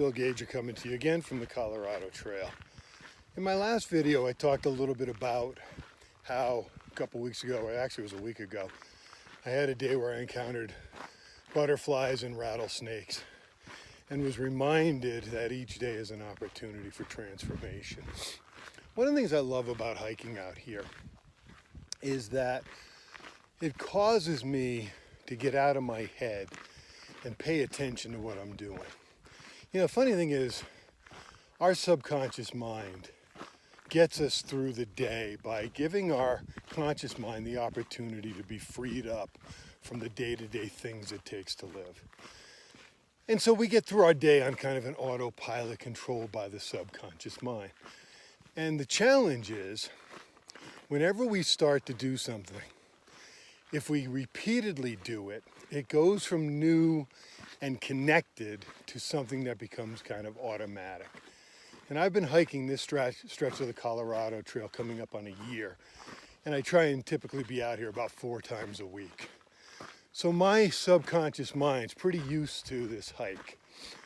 Bill Gauger coming to you again from the Colorado Trail. In my last video, I talked a little bit about how a couple weeks ago, or actually it was a week ago, I had a day where I encountered butterflies and rattlesnakes and was reminded that each day is an opportunity for transformation. One of the things I love about hiking out here is that it causes me to get out of my head and pay attention to what I'm doing. You know, the funny thing is, our subconscious mind gets us through the day by giving our conscious mind the opportunity to be freed up from the day-to-day things it takes to live. And so we get through our day on kind of an autopilot controlled by the subconscious mind. And the challenge is, whenever we start to do something, if we repeatedly do it, it goes from new and connected to something that becomes kind of automatic. And I've been hiking this stretch of the Colorado Trail coming up on a year. And I try and typically be out here about 4 times a week. So my subconscious mind's pretty used to this hike.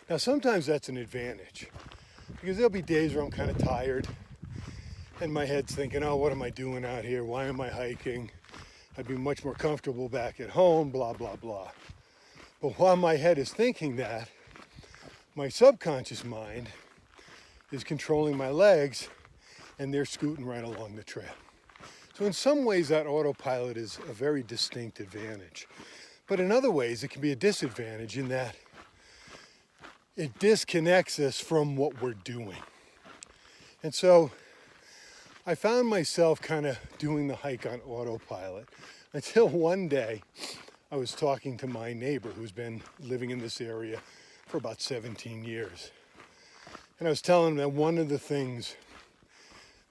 Now sometimes that's an advantage, because there'll be days where I'm kind of tired and my head's thinking, oh, what am I doing out here? Why am I hiking? I'd be much more comfortable back at home, blah, blah, blah. But while my head is thinking that, my subconscious mind is controlling my legs and they're scooting right along the trail. So in some ways that autopilot is a very distinct advantage. But in other ways it can be a disadvantage in that it disconnects us from what we're doing. And so I found myself kind of doing the hike on autopilot until one day I was talking to my neighbor who's been living in this area for about 17 years. And I was telling him that one of the things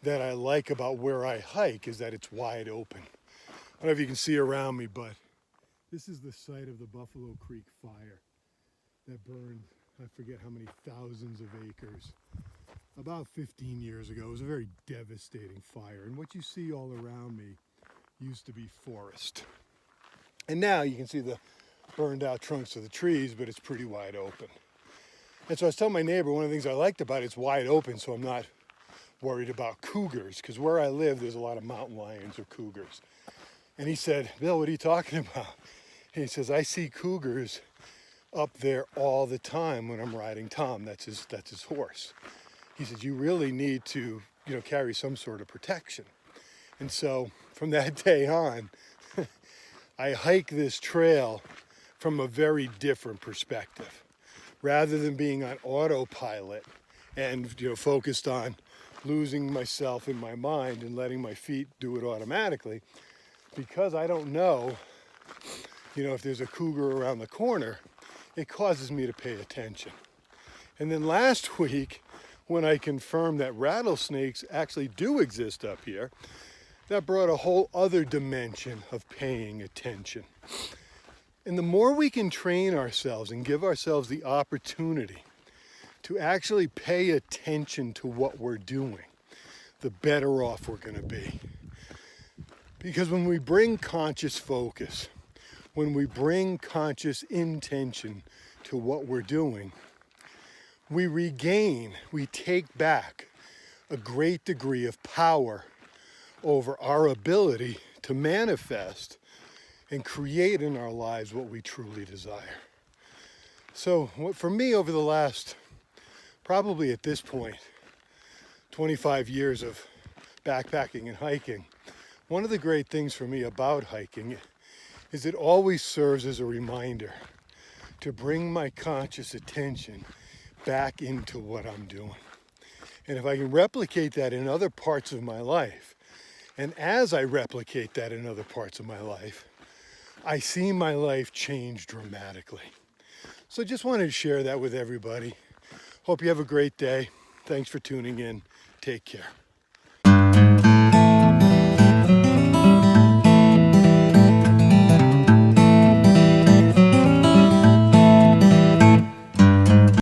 that I like about where I hike is that it's wide open. I don't know if you can see around me, but this is the site of the Buffalo Creek fire that burned, I forget how many thousands of acres. About 15 years ago. It was a very devastating fire, and what you see all around me used to be forest. And now you can see the burned out trunks of the trees, but it's pretty wide open. And so I was telling my neighbor, one of the things I liked about it's wide open, so I'm not worried about cougars, because where I live there's a lot of mountain lions or cougars. And he said, Bill, what are you talking about? And he says, I see cougars up there all the time when I'm riding Tom. That's his horse. He said, you really need to, carry some sort of protection. And so from that day on, I hike this trail from a very different perspective. Rather than being on autopilot and, focused on losing myself in my mind and letting my feet do it automatically, because I don't know, if there's a cougar around the corner, it causes me to pay attention. And then last week, when I confirmed that rattlesnakes actually do exist up here, that brought a whole other dimension of paying attention. And the more we can train ourselves and give ourselves the opportunity to actually pay attention to what we're doing, the better off we're going to be. Because when we bring conscious focus, when we bring conscious intention to what we're doing, we take back a great degree of power over our ability to manifest and create in our lives what we truly desire. So for me, over the last, probably at this point, 25 years of backpacking and hiking, one of the great things for me about hiking is it always serves as a reminder to bring my conscious attention back into what I'm doing. And if I can replicate that in other parts of my life, and as I replicate that in other parts of my life, I see my life change dramatically. So just wanted to share that with everybody. Hope you have a great day. Thanks for tuning in. Take care.